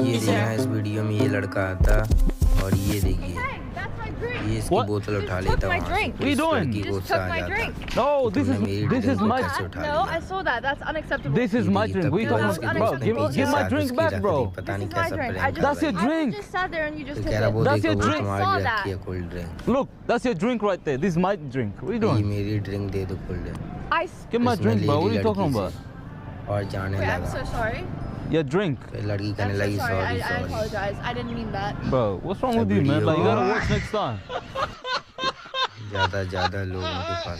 ये देखना इस वीडियो में ये लड़का आता और ये देखिए ये इसकी बोतल उठा लेता वहाँ से। What are you doing? लड़की को गुस्सा आ जाता। No, this तुमने मेरी is ड्रिंक को my. कैसे उठा No, लिया? I saw that. That's unacceptable. This is my drink. We don't. Bro, give my drink back, bro. पता नहीं This is my कैसा drink. Plan That's your I drink. just sat there and you just तो took कह रहा it. वो That's देखो your वो drink. तुम्हारी Saw रखी है that. Cold drink. Look, that's your drink right there. This is my drink. What are you ये doing? मेरी ड्रिंक दे दो cold drink. I. Give my इसमें drink, bro. What are lady you talking लड़की about? से और जाने Wait, I'm लगा। so sorry. Your drink, फिर लड़की कहने I'm so लगी sorry. Sorry I sorry. apologize. I didn't mean that. bro. What's wrong with you, man? Like you gotta watch next time. ज़्यादा लोगों के पास